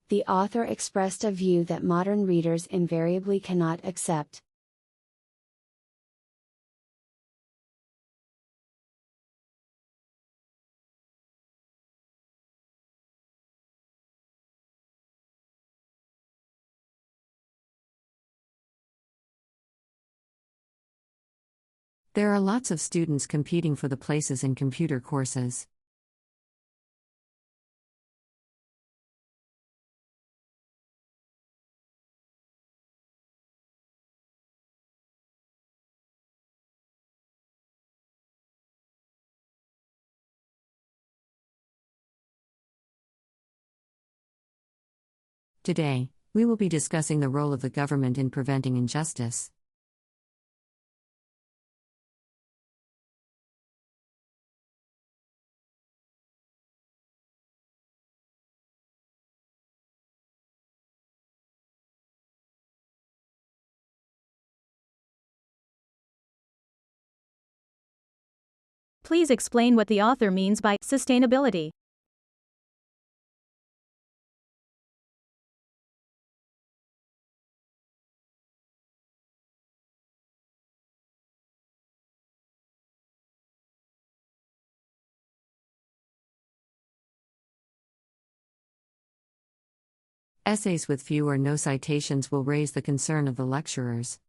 the author expressed a view that modern readers invariably cannot accept. There are lots of students competing for the places in computer courses. Today, we will be discussing the role of the government in preventing injustice. Please explain what the author means by sustainability. Essays with few or no citations will raise the concern of the lecturers.